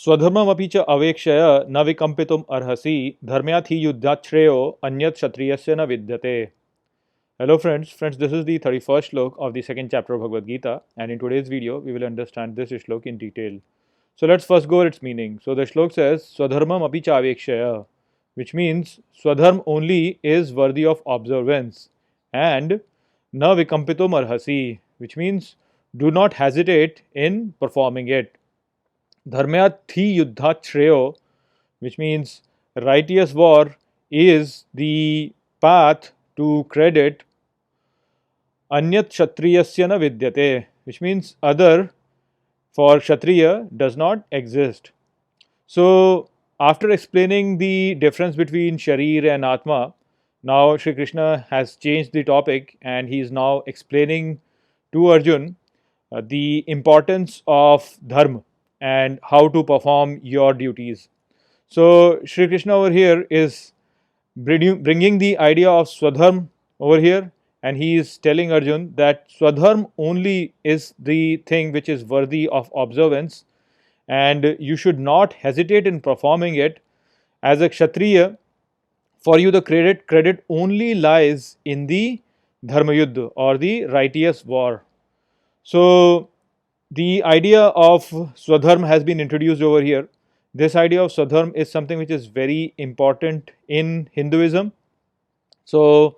स्वधर्मम अपि च अवेक्षय न विकम्पितुम अर्हसि धर्म्यात् हि युद्धात् श्रेयो अन्यत् क्षत्रियस्य न विद्यते. Hello friends, this is the 31st shlok of the second chapter of Bhagavad Gita, and in today's video we will understand this shlok in detail. So let's first go over its meaning. So the shlok says Swadharmam api cha avekshaya, which means Swadharm only is worthy of observance, and na vikampitum arhasi, which means do not hesitate in performing it. Dharmya thi yuddhat shreyo, which means righteous war is the path to credit. Anyat kshatriyasya na vidyate, which means other for kshatriya does not exist. So, after explaining the difference between sharir and atma, now Shri Krishna has changed the topic and he is now explaining to Arjun the importance of dharma and how to perform your duties. So, Shri Krishna over here is bringing the idea of swadharma over here, and he is telling Arjun that swadharma only is the thing which is worthy of observance, and you should not hesitate in performing it. As a kshatriya, for you the credit only lies in the dharma yuddha or the righteous war. So the idea of swadharma has been introduced over here. This idea of swadharma is something which is very important in Hinduism. So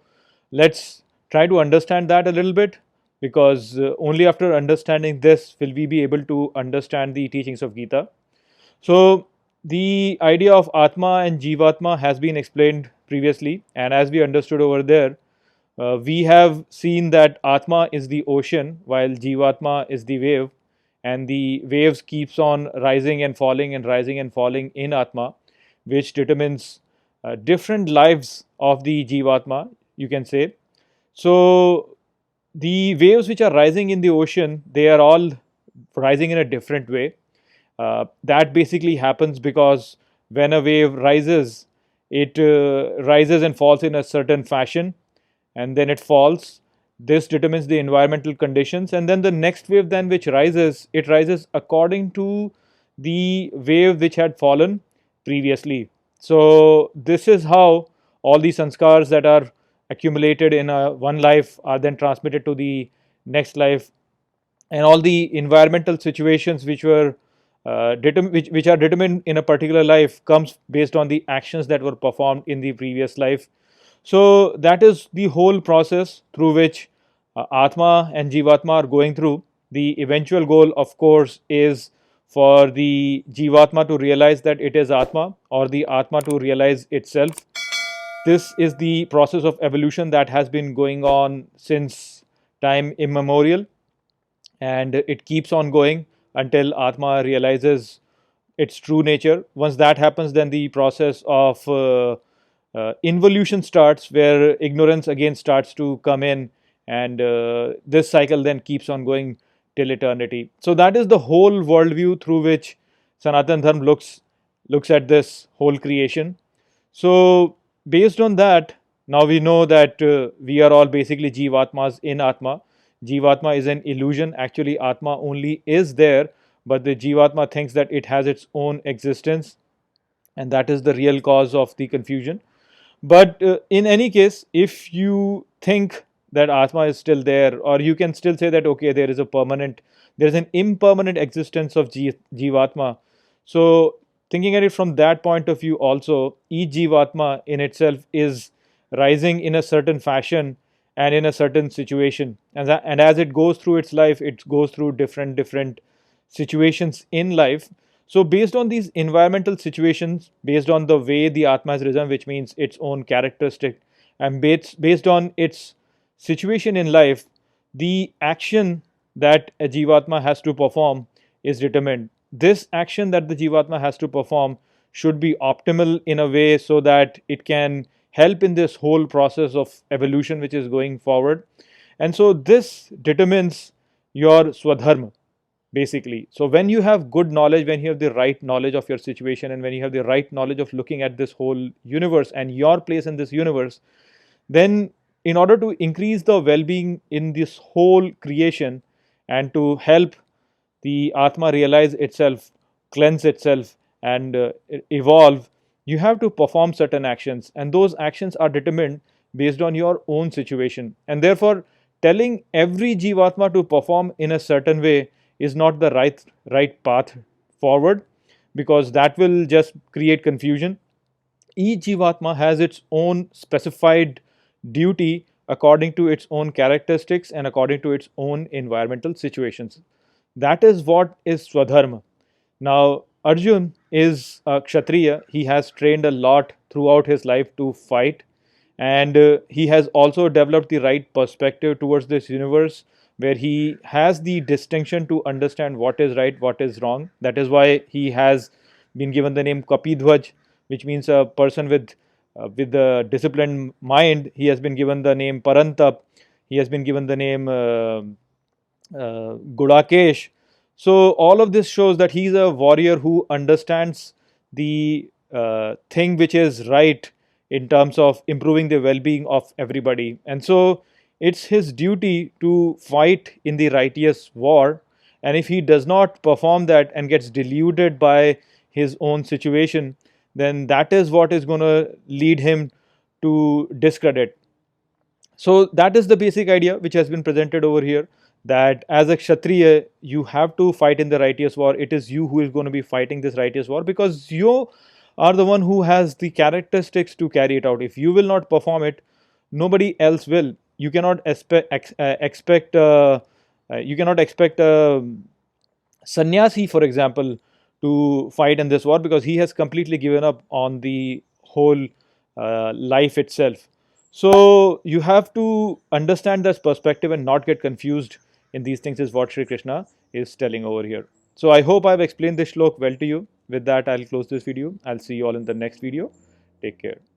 let's try to understand that a little bit, because only after understanding this will we be able to understand the teachings of Gita. So the idea of Atma and Jivatma has been explained previously, and as we understood over there, we have seen that Atma is the ocean while Jivatma is the wave, and the waves keeps on rising and falling and rising and falling in Atma, which determines different lives of the Jivatma, you can say. So the waves which are rising in the ocean, they are all rising in a different way. That basically happens because when a wave rises, it rises and falls in a certain fashion, and then it falls. This determines the environmental conditions, and then the next wave then which rises, it rises according to the wave which had fallen previously. So this is how all the sanskars that are accumulated in one life are then transmitted to the next life, and all the environmental situations which were which are determined in a particular life comes based on the actions that were performed in the previous life. So that is the whole process through which Atma and Jivatma are going through. The eventual goal, of course, is for the Jivatma to realize that it is Atma, or the Atma to realize itself. This is the process of evolution that has been going on since time immemorial, and it keeps on going until Atma realizes its true nature. Once that happens, then the process of involution starts, where ignorance again starts to come in, and this cycle then keeps on going till eternity. So that is the whole worldview through which Sanatan Dharma looks at this whole creation. So based on that, now we know that we are all basically Jivatmas in Atma. Jivatma is an illusion. Actually, Atma only is there, but the Jivatma thinks that it has its own existence, and that is the real cause of the confusion. But in any case, if you think that Atma is still there, or you can still say that okay, there is an impermanent existence of Jivatma. So thinking at it from that point of view, also each Jivatma in itself is rising in a certain fashion and in a certain situation, and as it goes through its life, it goes through different situations in life. So based on these environmental situations, based on the way the Atma has risen, which means its own characteristic, and based on its situation in life, the action that a Jivatma has to perform is determined. This action that the Jivatma has to perform should be optimal in a way so that it can help in this whole process of evolution which is going forward. And so this determines your swadharma, basically. So when you have good knowledge, when you have the right knowledge of your situation, and when you have the right knowledge of looking at this whole universe and your place in this universe, then in order to increase the well-being in this whole creation and to help the Atma realize itself, cleanse itself and evolve, you have to perform certain actions, and those actions are determined based on your own situation. And therefore, telling every jivatma to perform in a certain way is not the right path forward, because that will just create confusion. Each jivatma has its own specified duty according to its own characteristics and according to its own environmental situations. That is what is swadharma. Now, Arjun is a Kshatriya. He has trained a lot throughout his life to fight, and he has also developed the right perspective towards this universe, where he has the distinction to understand what is right, what is wrong. That is why he has been given the name Kapidhwaj, which means a person with a disciplined mind. He has been given the name Parantap. He has been given the name Gudakesh. So all of this shows that he's a warrior who understands the thing which is right in terms of improving the well-being of everybody. And so it's his duty to fight in the righteous war. And if he does not perform that and gets deluded by his own situation, then that is what is going to lead him to discredit. So that is the basic idea which has been presented over here, that as a kshatriya you have to fight in the righteous war. It is you who is going to be fighting this righteous war, because you are the one who has the characteristics to carry it out. If you will not perform it, nobody else will. You cannot expect sannyasi, for example, to fight in this war, because he has completely given up on the whole life itself. So you have to understand this perspective and not get confused in these things, is what Sri Krishna is telling over here. So I hope I've explained this shlok well to you. With that, I'll close this video. I'll see you all in the next video. Take care.